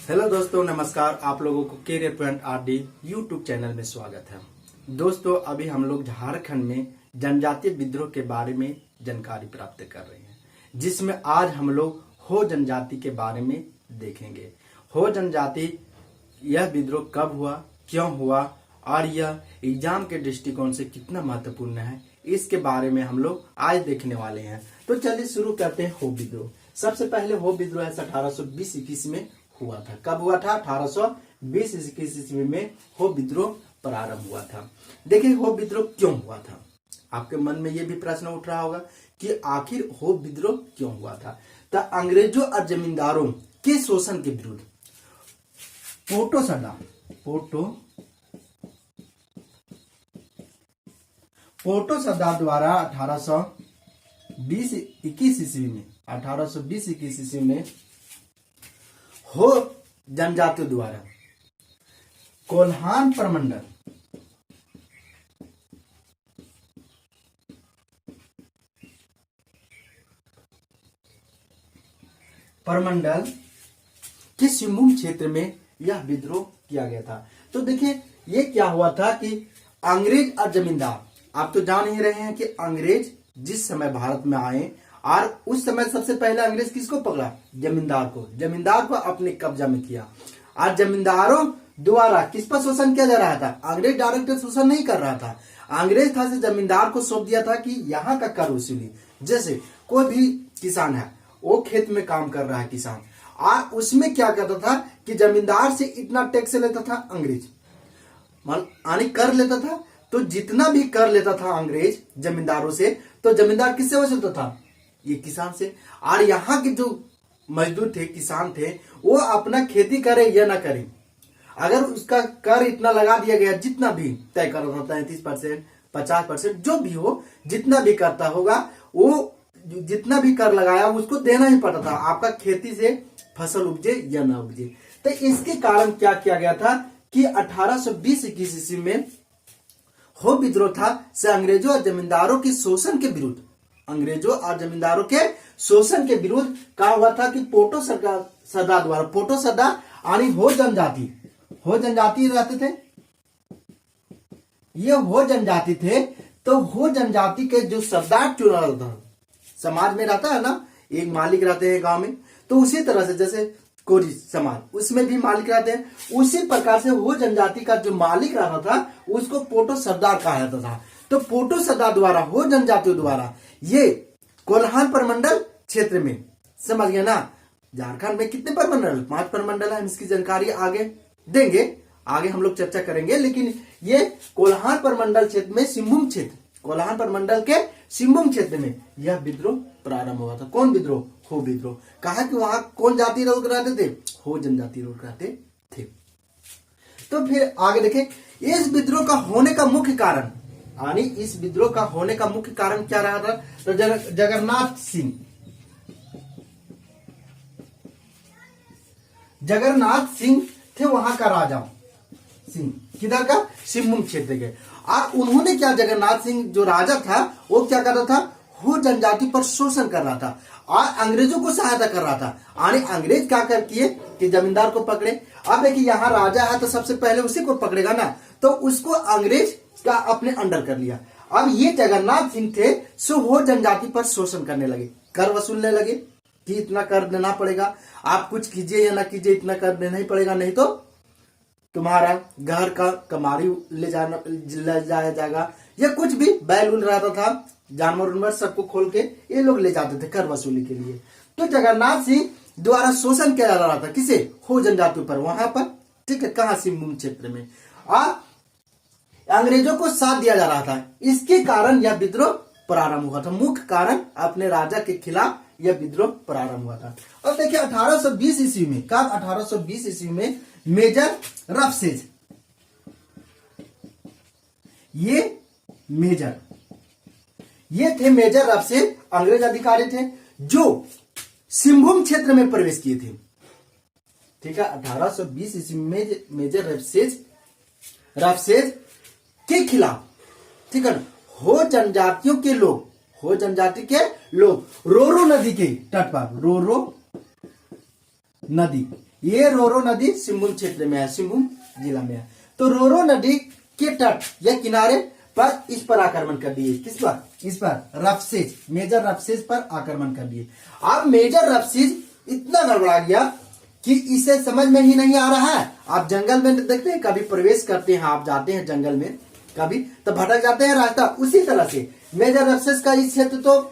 Hello दोस्तों, नमस्कार। आप लोगों को career point RD YouTube channel में स्वागत है। दोस्तों, अभी हम लोग झारखंड में जनजातीय विद्रोह के बारे में जानकारी प्राप्त कर रहे हैं, जिसमें आज हम लोग हो जनजाति के बारे में देखेंगे। हो जनजाति, यह विद्रोह कब हुआ, क्यों हुआ और यह एग्जाम के दृष्टिकोण से कितना महत्वपूर्ण है, इसके बारे में हम लोग आज देखने वाले हैं। तो चलिए शुरू करते हैं हो विद्रोह। सबसे पहले हो विद्रोह 1820-21 में हुआ था। कब हुआ था? 1820-21 ईस्वी में हो विद्रोह प्रारंभ हुआ था। देखिए, हो विद्रोह क्यों हुआ था? आपके मन में यह भी प्रश्न उठ रहा होगा कि आखिर हो विद्रोह क्यों हुआ था। तो अंग्रेजों और जमींदारों के शोषण के विरुद्ध पोटो सरदार द्वारा 1820-21 ईस्वी में हो जनजातियों द्वारा कोल्हान प्रमंडल के सिंहभूम क्षेत्र में यह विद्रोह किया गया था। तो देखिए, ये क्या हुआ था कि अंग्रेज और जमींदार, आप तो जान ही रहे हैं कि अंग्रेज जिस समय भारत में आए और उस समय सबसे पहले अंग्रेज किसको पकड़ा? जमींदार को अपने कब्जा में किया। और जमींदारों द्वारा किस पर शोषण किया जा रहा था? अंग्रेज डायरेक्ट शोषण नहीं कर रहा था। अंग्रेज था से जमींदार को सौंप दिया था कि यहाँ का कर वसूली। जैसे कोई भी किसान है, वो खेत में काम कर रहा है किसान, और उसमें क्या करता था कि जमींदार से इतना टैक्स लेता था अंग्रेज, यानी कर लेता था। तो जितना भी कर लेता था अंग्रेज जमींदारों से, तो जमींदार किससे वसूलता था? ये किसान से। और यहाँ के जो मजदूर थे, किसान थे, वो अपना खेती करे या ना करे, अगर उसका कर इतना लगा दिया गया, जितना भी तय कर रहा था 33%, 50%, जो भी हो, जितना भी करता होगा, वो जितना भी कर लगाया उसको देना ही पड़ता था, आपका खेती से फसल उपजे या ना उपजे। तो इसके कारण क्या किया गया था कि 1820-21 ईस्वी में हो विद्रोह था से अंग्रेजों और जमींदारों के शोषण के विरुद्ध, कहा हुआ था कि पोटो सरदार द्वारा, पोटो सरदार यानी हो जनजाति रहते थे, ये हो जनजाति थे। तो हो जनजाति के जो सरदार चुना था, समाज में रहता है ना, एक मालिक रहते हैं गांव में, तो उसी तरह से जैसे कोरी समाज, उसमें भी मालिक रहते हैं, उसी प्रकार से हो जनजाति का जो मालिक रहता था उसको पोटो सरदार कहा जाता था। तो पोटो सरदार द्वारा, हो जनजातियों द्वारा, ये कोल्हान प्रमंडल क्षेत्र में, समझ गए ना, झारखंड में कितने प्रमंडल? 5 प्रमंडल है। हम इसकी जानकारी आगे देंगे, आगे हम लोग चर्चा करेंगे। लेकिन ये कोल्हान प्रमंडल क्षेत्र में, सिंहभूम क्षेत्र, कोल्हान प्रमंडल के सिंहभूम क्षेत्र में यह विद्रोह प्रारंभ हुआ था। कौन विद्रोह? हो विद्रोह। कहा कि वहां कौन जाति लोग रहते थे? हो जनजाति लोग रहते थे। तो फिर आगे देखें, इस विद्रोह का होने का मुख्य कारण, यानी इस विद्रोह का होने का मुख्य कारण क्या रहा था? तो जगन्नाथ सिंह थे वहां का राजा सिंह, किधर का? सिंहभूम क्षेत्र के। और उन्होंने क्या, जगन्नाथ सिंह जो राजा था, वो क्या कर रहा था? हो जनजाति पर शोषण कर रहा था और अंग्रेजों को सहायता कर रहा था। यानी अंग्रेज क्या कर किए कि जमींदार को पकड़े। अब देखिए, यहाँ राजा है तो सबसे पहले उसी को पकड़ेगा ना, तो उसको अंग्रेज का अपने अंडर कर लिया। अब ये जगन्नाथ सिंह थे, सो हो जनजाति पर शोषण करने लगे, कर वसूलने लगे कि इतना कर देना पड़ेगा, आप कुछ कीजिए या ना कीजिए, इतना कर देना ही पड़ेगा, नहीं तो तुम्हारा घर का कमारी ले जाया जाएगा, या कुछ भी बैल उल रहता था, जानवर उनवर सबको खोल के ये लोग ले जाते थे कर वसूली के लिए। तो जगन्नाथ सिंह द्वारा शोषण किया जा रहा था, किसे? हो जनजातियों पर, वहां पर, ठीक है, कहा? सिंहभूम क्षेत्र में। और अंग्रेजों को साथ दिया जा रहा था। इसके कारण यह विद्रोह प्रारंभ हुआ था। मुख्य कारण अपने राजा के खिलाफ यह विद्रोह प्रारंभ हुआ था। अब देखिए, 1820 ईस्वी में, कब? 1820 ईस्वी में मेजर रफसेज, ये थे मेजर रफसेज, अंग्रेज अधिकारी थे जो सिंहभूम क्षेत्र में प्रवेश किए थे। ठीक है, 1820 ईस्वी में मेजर रफसेज के खिलाफ, ठीक है, हो जनजातियों के लोग, हो जनजाति के लोग रोरो नदी के तट पर, रोरो नदी ये रोरो नदी सिंहभूम क्षेत्र में है, सिंहभूम जिला में है। तो रोरो नदी के तट या किनारे पर इस पर आक्रमण कर दिए। किस पर? इस पर रफसेज, मेजर रफसेज पर आक्रमण कर दिए। अब मेजर रफसेज इतना गड़बड़ा गया कि इसे समझ में ही नहीं आ रहा है। आप जंगल में देखते हैं, कभी प्रवेश करते हैं, आप जाते हैं जंगल में कभी तो भटक जाते हैं रास्ता, उसी तरह से मेजर रफसेज का इस क्षेत्र तो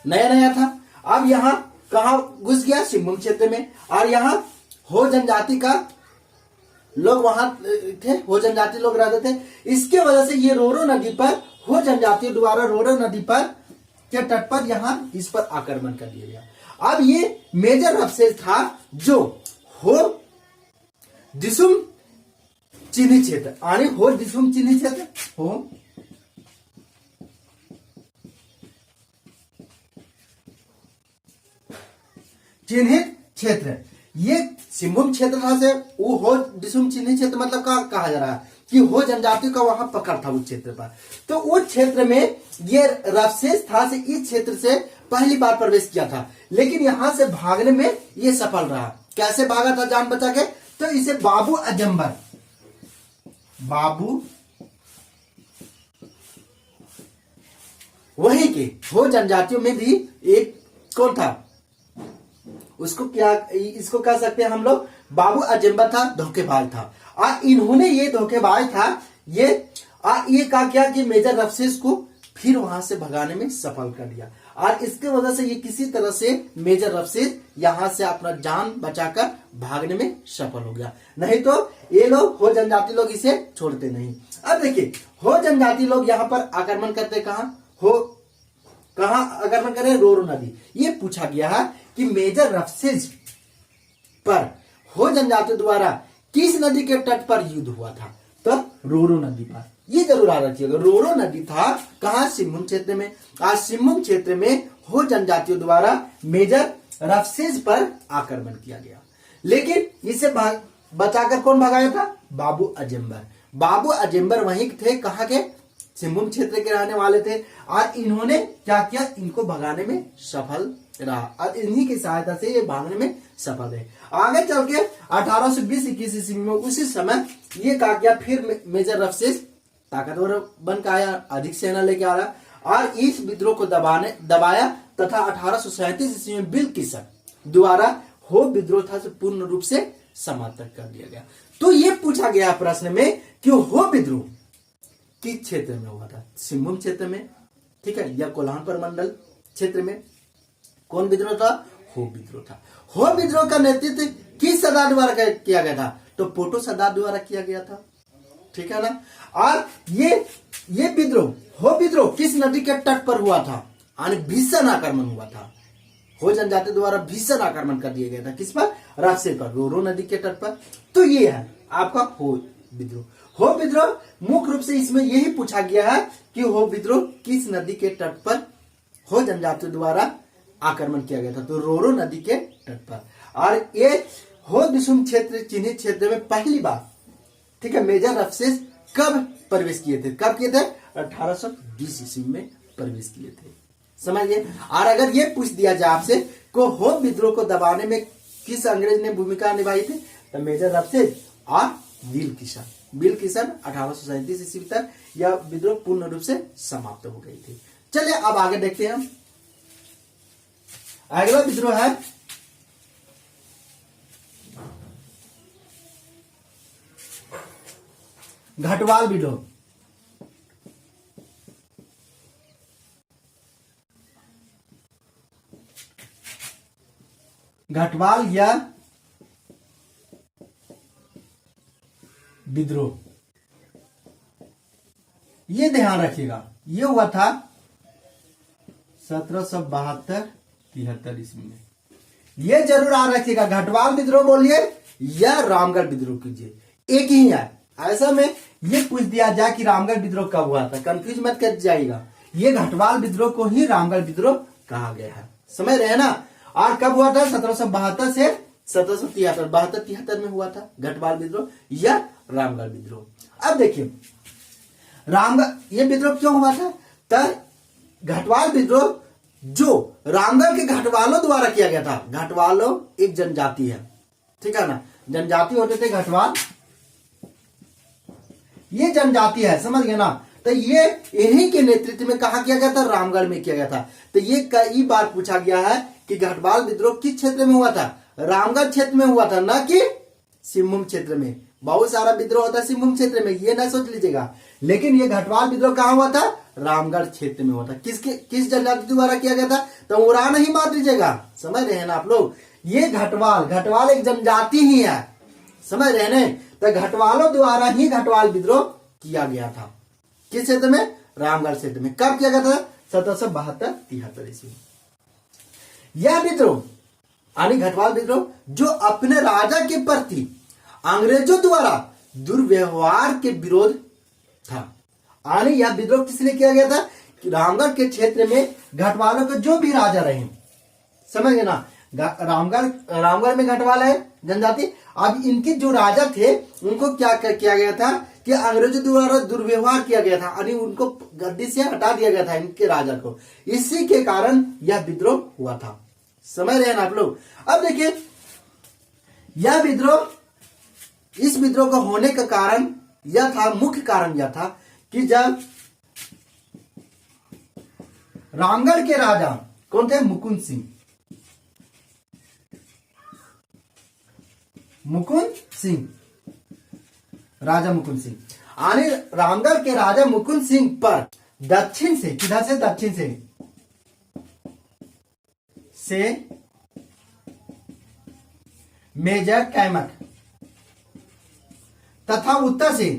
नया नया था। अब यहाँ कहा घुस गया? सिंहभूम क्षेत्र में। और यहाँ हो जनजाति का लोग वहां थे, हो जनजाति लोग रहते थे। इसके वजह से ये रोरो नदी पर हो जनजातियों द्वारा रोरो नदी पर के तट पर यहाँ इस पर आक्रमण कर दिया गया। अब ये मेजर रफसेज था जो हो दिसुम चिन्हित क्षेत्र, आणि हो दिसुम चिन्हित क्षेत्र, हो चिन्हित क्षेत्र, ये सिंहभूम क्षेत्र था से वो हो दिसुम चिन्हित क्षेत्र मतलब कहा जा रहा है कि हो जनजाति का वहां पकड़ था उस क्षेत्र पर। तो उस क्षेत्र में ये रफसेज था से इस क्षेत्र से पहली बार प्रवेश किया था, लेकिन यहां से भागने में ये सफल रहा। कैसे भागा था जान बचा के? तो इसे बाबू अजम्बर, बाबू वहीं के हो जनजातियों में भी एक कौन था, उसको क्या इसको कह सकते हैं हम लोग, बाबू अजम्बर था, धोखेबाज था। और इन्होंने ये धोखेबाज था ये कहा क्या कि मेजर रफसेज को फिर वहां से भगाने में सफल कर दिया। और इसके वजह से ये किसी तरह से मेजर रफसेज यहां से अपना जान बचाकर भागने में सफल हो गया, नहीं तो ये लोग हो जनजाति लोग इसे छोड़ते नहीं। अब देखिए हो जनजाति लोग यहाँ पर आक्रमण करते कहां आक्रमण करे? रोरो नदी। ये पूछा गया है कि मेजर रफसेज पर हो जनजाति द्वारा किस नदी के तट पर युद्ध हुआ था? तो रोरो नदी पर। ये जरूर याद रखिएगा, रोरो नदी था कहां? सिंहभूम क्षेत्र में। आज सिंहभूम क्षेत्र में हो जनजातियों द्वारा मेजर रफसेज पर आक्रमण किया गया, लेकिन इसे बचाकर कौन भगाया था? बाबू अजम्बर। बाबू अजम्बर वहीं थे, कहां के? सिंहभूम क्षेत्र के रहने वाले थे। और इन्होंने क्या किया? इनको भगाने में सफल रहा और इन्हीं की सहायता से ये भागने में सफल रहे। आगे चल के 1820-21 ईस्वी में उसी समय ये क्या किया? फिर मेजर रफसेज ताकतवर बन के आया, अधिक सेना लेके आ रहा और इस विद्रोह को दबाया तथा 1837 ईस्वी में बिलकिसन द्वारा हो विद्रोह था पूर्ण रूप से समाप्त कर दिया गया। तो ये पूछा गया प्रश्न में कि हो विद्रोह किस क्षेत्र में हुआ था? सिंहभूम क्षेत्र में, ठीक है, या कोल्हानपुर मंडल क्षेत्र में। कौन विद्रोह था? हो विद्रोह था। हो विद्रोह का नेतृत्व किस सरदार द्वारा किया गया था? तो पोटो सरदार द्वारा किया गया था, ठीक है ना। और ये विद्रोह, हो विद्रोह किस नदी के तट पर हुआ था? यानी भीषण आक्रमण हुआ था, हो जनजाति द्वारा भीषण आक्रमण कर दिया गया था। किस पर? रफसेज पर, रोरो नदी के तट पर। तो ये है आपका हो विद्रोह। हो विद्रोह मुख्य रूप से इसमें यही पूछा गया है कि हो विद्रोह किस नदी के तट पर हो जनजाति द्वारा आक्रमण किया गया था? तो रोरो नदी के तट पर। और ये हो दिसुम क्षेत्र चिन्हित क्षेत्र में पहली बार, ठीक है, मेजर रफसेज कब प्रवेश किए थे? कब किए थे? 1820 ईस्वी में प्रवेश किए थे, समझिए। और अगर ये पूछ दिया जाए आपसे को हो विद्रोह को दबाने में किस अंग्रेज ने भूमिका निभाई थी? तो मेजर रफसेज और बिलकिसन। बिलकिसन 1837 ईस्वी तक यह विद्रोह पूर्ण रूप से समाप्त हो गई थी। चलिए अब आगे देखते हैं। अगला विद्रोह है घटवाल विद्रोह। घटवाल या विद्रोह, ये ध्यान रखिएगा, ये हुआ था 1772-73 ईस्वी में। ये जरूर याद रखिएगा, घटवाल विद्रोह बोलिए या रामगढ़ विद्रोह कीजिए, एक ही है। ऐसा में ये पूछ दिया जाए कि रामगढ़ विद्रोह कब हुआ था, कंफ्यूज मत कर जाइएगा। ये घटवाल विद्रोह को ही रामगढ़ विद्रोह कहा गया है, समझ रहे हैं ना। और कब हुआ था? 1772 से 1773, 72-73 में हुआ था घटवाल विद्रोह या रामगढ़ विद्रोह। अब देखिए रामगढ़ ये विद्रोह क्यों हुआ था? तो घटवाल विद्रोह जो रामगढ़ के घटवालों द्वारा किया गया था। घटवालों एक जनजाति है, ठीक है ना। जनजाति होते थे घटवाल, ये जनजाति है, समझ गए ना। तो ये इन्हीं के नेतृत्व में कहा किया गया था, रामगढ़ में किया गया था। तो ये कई बार पूछा गया है कि घटवाल विद्रोह किस क्षेत्र में हुआ था, रामगढ़ क्षेत्र में हुआ था, ना कि सिंहभूम क्षेत्र में। बहुत सारा विद्रोह होता है सिंहभूम क्षेत्र में, ये ना सोच लीजिएगा, लेकिन ये घटवाल विद्रोह कहां हुआ था, रामगढ़ क्षेत्र में हुआ था। किस जनजाति द्वारा किया गया था, तो उड़ा नहीं मार दीजिएगा, समझ रहे हैं ना आप लोग। ये घटवाल एक जनजाति ही है, समझ रहे हैं। तो घटवालों द्वारा ही घटवाल विद्रोह किया गया था, किस क्षेत्र में, रामगढ़ क्षेत्र में। कब किया गया था, 1772-73 ईस्वी। यह विद्रोह यानी घटवाल विद्रोह जो अपने राजा के प्रति अंग्रेजों द्वारा दुर्व्यवहार के विरोध था। यानी यह विद्रोह किसने किया गया था, रामगढ़ के क्षेत्र में घटवालों के जो भी राजा रहे, समझ गए ना। रामगढ़ में घटवाल है जनजाति। अब इनके जो राजा थे उनको क्या किया गया था कि अंग्रेजों द्वारा दुर्व्यवहार किया गया था, यानी उनको गद्दी से हटा दिया गया था इनके राजा को। इसी के कारण यह विद्रोह हुआ था, समझ रहे हैं ना आप लोग। अब देखिए यह विद्रोह, इस विद्रोह को होने का कारण यह था, मुख्य कारण यह था कि जब रामगढ़ के राजा कौन थे, मुकुंद सिंह, राजा मुकुंद सिंह। यानी रामगढ़ के राजा मुकुंद सिंह पर दक्षिण से, किधर से, दक्षिण से मेजर कैमक तथा उत्तर से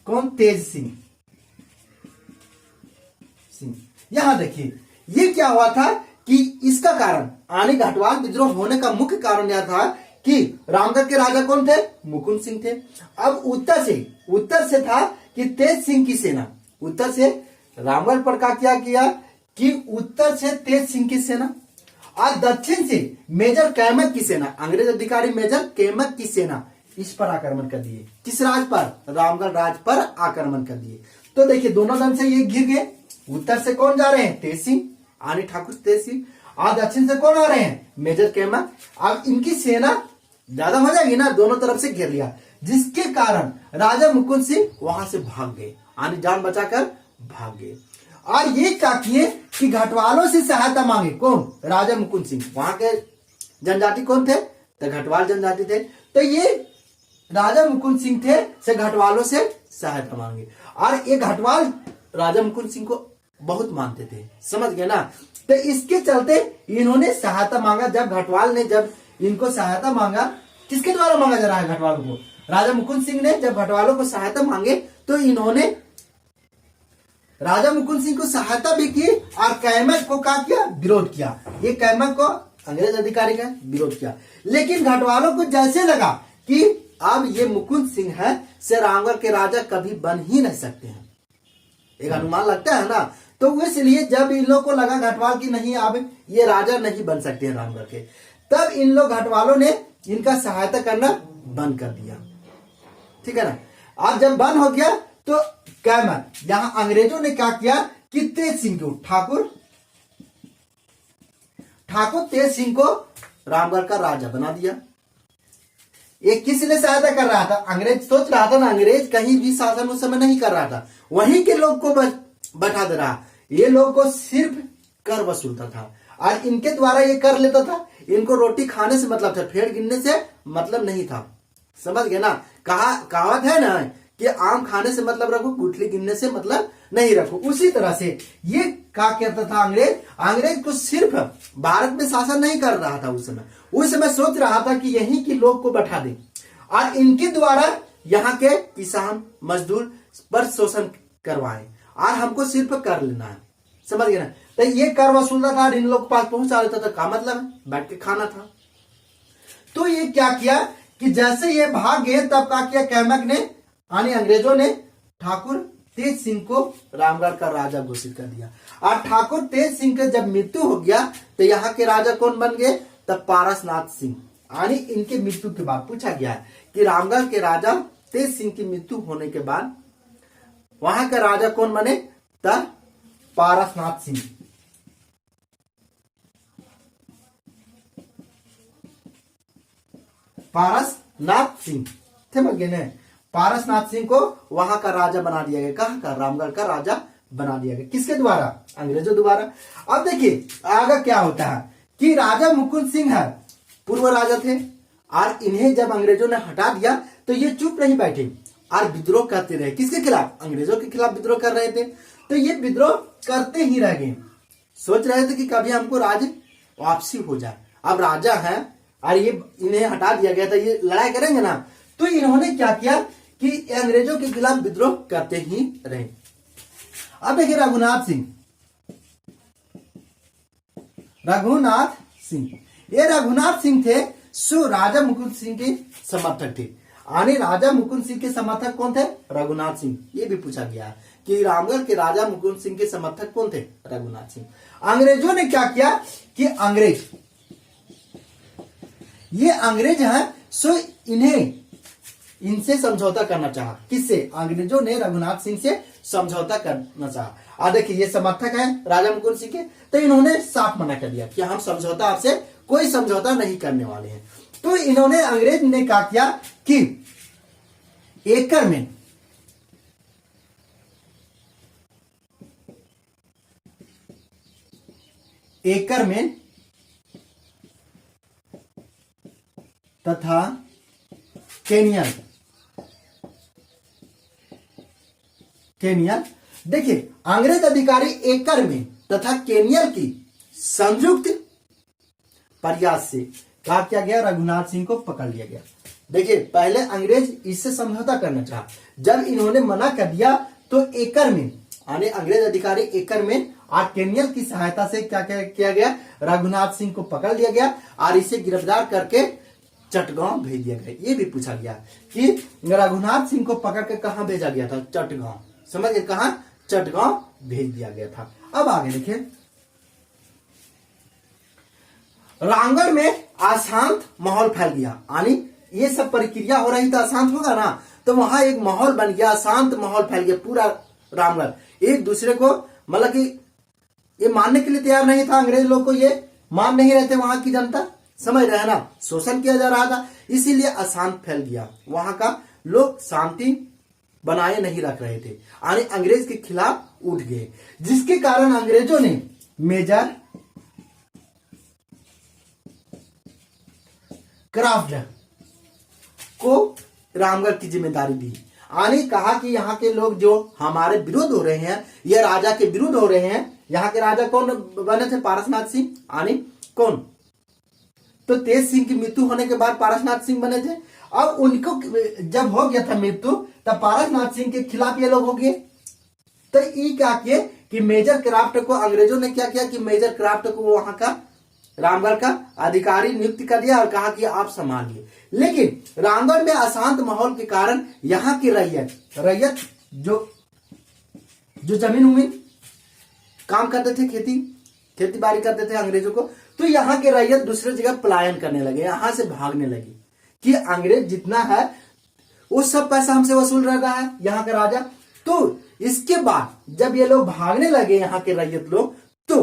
कौन, तेज सिंह। यहां देखिए ये क्या हुआ था कि इसका कारण, यानी घटवाल विद्रोह होने का मुख्य कारण यह था कि रामगढ़ के राजा कौन थे, मुकुंद सिंह थे। अब उत्तर से था कि तेज सिंह की सेना, उत्तर से रामगढ़ पर क्या किया कि उत्तर से तेज सिंह की सेना और दक्षिण से मेजर कैमक की सेना, अंग्रेज अधिकारी मेजर कैमक की सेना इस पर आक्रमण कर दिए। किस राज पर, रामगढ़ राज पर आक्रमण कर दिए। तो देखिए दोनों दल से ये घिर गए। उत्तर से कौन जा रहे हैं, तेज सिंह, आनी ठाकुर तेज सिंह, और दक्षिण से कौन आ रहे हैं, मेजर कैमक। अब इनकी सेना ज्यादा हो जाएगी ना, दोनों तरफ से घेर लिया, जिसके कारण राजा मुकुंद सिंह वहां से भाग गए, आनी जान बचाकर भाग गए। और ये क्या किए कि घटवालों से सहायता मांगे, कौन, राजा मुकुंद सिंह। वहां के जनजाति कौन थे, तो घटवाल जनजाति थे। तो ये राजा मुकुंद सिंह थे से घटवालों से सहायता मांगे, और ये घटवाल राजा मुकुंद सिंह को बहुत मानते थे, समझ गए ना। तो इसके चलते इन्होंने सहायता मांगा। जब घटवाल ने जब इनको सहायता मांगा, किसके द्वारा मांगा जा रहा है, घटवालों को, राजा मुकुंद सिंह ने जब घटवालों को सहायता मांगे तो इन्होंने राजा मुकुंद सिंह को सहायता भी की और कैमक को क्या किया, विरोध किया। ये कैमक को अंग्रेज अधिकारी का विरोध किया। लेकिन घटवालों को जैसे लगा कि अब ये मुकुंद सिंह है से रामगढ़ के राजा कभी बन ही नहीं सकते हैं, एक अनुमान लगता है ना। तो इसलिए जब इन लोग को लगा घटवाल की नहीं अब ये राजा नहीं बन सकते हैं रामगढ़ के, तब इन लोग घटवालों ने इनका सहायता करना बंद कर दिया, ठीक है ना। अब जब बंद हो गया तो कैमक, यहां अंग्रेजों ने क्या किया कि तेज सिंह को, ठाकुर तेज सिंह को रामगढ़ का राजा बना दिया। ये किसने सहायता कर रहा था, अंग्रेज सोच रहा था ना, अंग्रेज कहीं भी शासन उस समय नहीं कर रहा था, वहीं के लोग को बैठा दे रहा। ये लोग को सिर्फ कर वसूलता था और इनके द्वारा ये कर लेता था। इनको रोटी खाने से मतलब था, फेड़ गिनने से मतलब नहीं था, समझ गए ना। कहावत है ना कि आम खाने से मतलब रखो, गुठली गिनने से मतलब नहीं रखो। उसी तरह से ये क्या कहता था, अंग्रेज को सिर्फ भारत में शासन नहीं कर रहा था उस समय सोच रहा था कि यहीं के लोग को बैठा दे और इनके द्वारा यहाँ के किसान मजदूर पर शोषण करवाए और हमको सिर्फ कर लेना है, समझ गए ना। तो ये कर वसूलता था और इन लोग के पास पहुंचा देता था, का मतलब बैठ के खाना था। तो ये क्या किया कि जैसे ये भाग गए तब क्या किया, कैमक ने यानी अंग्रेजों ने ठाकुर तेज सिंह को रामगढ़ का राजा घोषित कर दिया। और ठाकुर तेज सिंह के जब मृत्यु हो गया तो यहाँ के राजा कौन बन गए, तब पारसनाथ सिंह। यानी इनके मृत्यु के बाद पूछा गया है कि रामगढ़ के राजा तेज सिंह की मृत्यु होने के बाद वहां का राजा कौन बने, तब पारसनाथ सिंह। पारसनाथ सिंह थे मगे ने, पारसनाथ सिंह को वहां का राजा बना दिया गया। कहां का? रामगढ़ का राजा बना दिया गया। किसके द्वारा? अंग्रेजों द्वारा। अब देखिए आगे क्या होता है कि राजा मुकुंद सिंह है, पूर्व राजा थे, और इन्हें जब अंग्रेजों ने हटा दिया तो ये चुप नहीं बैठे और विद्रोह करते रहे। किसके खिलाफ? अंग्रेजों के खिलाफ विद्रोह कर रहे थे। तो ये विद्रोह करते ही रह गए, सोच रहे थे कि कभी हमको राज्य वापसी हो जाए। अब राजा है और ये इन्हें हटा दिया गया था, ये लड़ाई करेंगे ना। तो इन्होंने क्या किया कि अंग्रेजों के खिलाफ विद्रोह करते ही रहे। अब देखिए रघुनाथ सिंह, रघुनाथ सिंह, ये रघुनाथ सिंह थे सो राजा मुकुंद सिंह के समर्थक थे। आने राजा मुकुंद सिंह के समर्थक कौन थे? रघुनाथ सिंह। ये भी पूछा गया कि रामगढ़ के राजा मुकुंद सिंह के समर्थक कौन थे? रघुनाथ सिंह। अंग्रेजों ने क्या किया कि ये अंग्रेज हैं सो इनसे समझौता करना चाहा। किससे? अंग्रेजों ने रघुनाथ सिंह से समझौता करना चाहा। और देखिए ये समर्थक है राजा मुकुंद सिंह के, तो इन्होंने साफ मना कर दिया कि हम समझौता, आपसे कोई समझौता नहीं करने वाले हैं। तो इन्होंने, अंग्रेज ने क्या किया कि एकर में तथा केनियल, देखिए अंग्रेज अधिकारी एकर में तथा केनियल की संयुक्त प्रयास से क्या किया गया? रघुनाथ सिंह को पकड़ लिया गया। देखिए पहले अंग्रेज इससे समझौता करना चाहा, जब इन्होंने मना कर दिया तो एकर में, यानी अंग्रेज अधिकारी एकर में और केनियल की सहायता से क्या किया गया? रघुनाथ सिंह को पकड़ लिया गया और इसे गिरफ्तार करके चटगांव भेज दिया गया। ये भी पूछा गया कि रघुनाथ सिंह को पकड़ के कहां भेजा गया था? चटगांव। समझ गए? कहां? चटगांव भेज दिया गया था। अब आगे देखिए, रामगढ़ में अशांत माहौल फैल गया। यानी ये सब प्रक्रिया हो रही तो अशांत होगा ना, तो वहां एक माहौल बन गया, अशांत माहौल फैल गया पूरा रामगढ़। एक दूसरे को मतलब कि ये मानने के लिए तैयार नहीं था, अंग्रेज लोग को ये मान नहीं रहे थे वहां की जनता। समझ रहे हैं ना? शोषण किया जा रहा था, इसीलिए अशांत फैल गया। वहां का लोग शांति बनाए नहीं रख रहे थे, यानी अंग्रेज के खिलाफ उठ गए, जिसके कारण अंग्रेजों ने मेजर क्राफ्ट को रामगढ़ की जिम्मेदारी दी। आने कहा कि यहाँ के लोग जो हमारे विरोध हो रहे हैं, ये राजा के विरुद्ध हो रहे हैं। यहाँ के राजा कौन बने थे? पारसनाथ सिंह। आने कौन? तो तेज सिंह की मृत्यु होने के बाद पारसनाथ सिंह बने थे। अब उनको जब हो गया था मृत्यु, तब पारसनाथ सिंह के खिलाफ ये लोग हो गए। तो ये क्या किए कि मेजर क्राफ्ट को, अंग्रेजों ने क्या किया कि मेजर क्राफ्ट को वहां का रामगढ़ का अधिकारी नियुक्त कर दिया और कहा कि आप संभालिए। लेकिन रामगढ़ में अशांत माहौल के कारण यहाँ की रैयत जो जमीन उमीन काम करते थे, खेती बाड़ी करते थे अंग्रेजों को, तो यहाँ के रैयत दूसरे जगह पलायन करने लगे, यहाँ से भागने लगे कि अंग्रेज जितना है वो सब पैसा हमसे वसूल रहा है यहाँ का राजा। तो इसके बाद जब ये लोग भागने लगे यहाँ के रैयत लोग, तो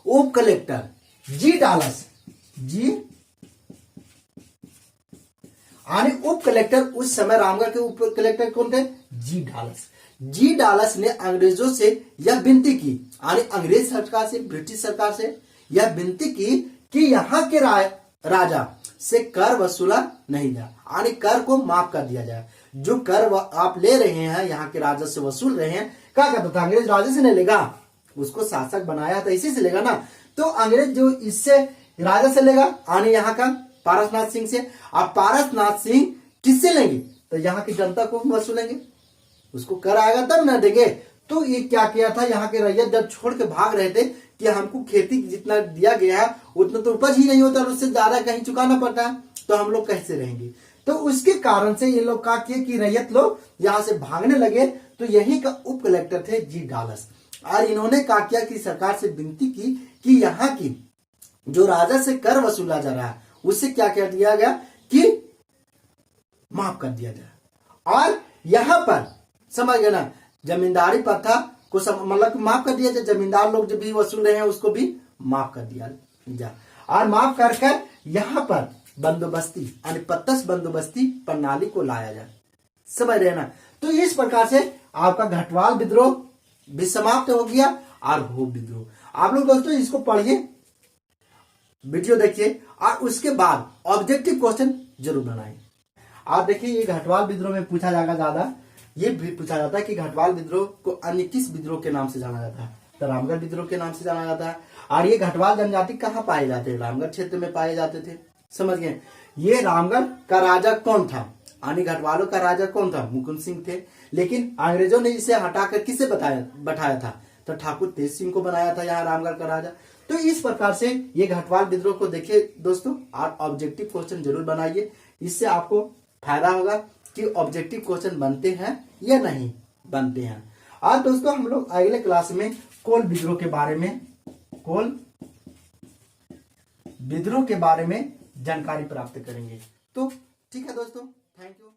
उप कलेक्टर जी डालस, उप कलेक्टर, उस समय रामगढ़ के उप कलेक्टर कौन थे? जी डालस ने अंग्रेजों से यह विनती की, अंग्रेज सरकार से, ब्रिटिश सरकार से यह विनती की कि यहाँ के राजा से कर वसूला नहीं जाए, यानी कर को माफ कर दिया जाए। जो कर आप ले रहे हैं, यहाँ के राजा से वसूल रहे हैं, क्या कहता था? अंग्रेज राजा से नहीं लेगा, उसको शासक बनाया था, इसी से लेगा ना। तो अंग्रेज जो इससे राजा से लेगा, आने यहाँ का पारसनाथ सिंह से। अब पारसनाथ सिंह किससे लेंगे? तो यहाँ की जनता को वसूलेंगे, उसको कर आएगा तब ना देंगे। तो ये क्या किया था, यहाँ के रैयत जब छोड़ के भाग रहे थे कि हमको खेती जितना दिया गया है उतना तो उपज ही नहीं होता, उससे ज्यादा कहीं चुकाना पड़ता है, तो हम लोग कैसे रहेंगे? तो उसके कारण से ये लोग क्या किए कि रैयत लोग यहाँ से भागने लगे। तो यही का उप कलेक्टर थे जी डालस, और इन्होंने क्या किया कि सरकार से विनती की कि यहाँ की जो राजा से कर वसूला जा रहा है उससे क्या कर दिया गया कि माफ कर दिया जाए। और यहाँ पर समझ गए ना, जमींदारी प्रथा को मतलब माफ कर दिया जाए, जमींदार लोग जो भी वसूल रहे हैं उसको भी माफ कर दिया जाए। और माफ कर यहाँ पर बंदोबस्ती यानी प्रत्यक्ष बंदोबस्ती प्रणाली को लाया जाए। समझ रहे हैं ना। तो इस प्रकार से आपका घटवाल विद्रोह भी समाप्त हो गया और भूप विद्रोह। आप लोग दोस्तों इसको पढ़िए, वीडियो देखिए और उसके बाद ऑब्जेक्टिव क्वेश्चन जरूर बनाइए। आप देखिए ये घटवाल विद्रोह में पूछा जाएगा ज्यादा, ये भी पूछा जाता है कि घटवाल विद्रोह को अन्य किस विद्रोह के नाम से जाना जाता है, तो रामगढ़ विद्रोह के नाम से जाना जाता है। और ये घटवाल जनजाति कहाँ पाए जाते हैं, रामगढ़ क्षेत्र में पाए जाते थे। समझ गए। ये रामगढ़ का राजा कौन था, यानी घटवालों का राजा कौन था, मुकुंद सिंह थे। लेकिन अंग्रेजों ने इसे हटाकर किसे बैठाया था, तो ठाकुर तेज सिंह को बनाया था यहाँ रामगढ़ का राजा। तो इस प्रकार से ये घटवाल विद्रोह को देखिए दोस्तों, और ऑब्जेक्टिव क्वेश्चन जरूर बनाइए। इससे आपको फायदा होगा कि ऑब्जेक्टिव क्वेश्चन बनते हैं या नहीं बनते हैं। आज दोस्तों हम लोग अगले क्लास में कोल विद्रोह के बारे में जानकारी प्राप्त करेंगे। तो ठीक है दोस्तों, थैंक यू।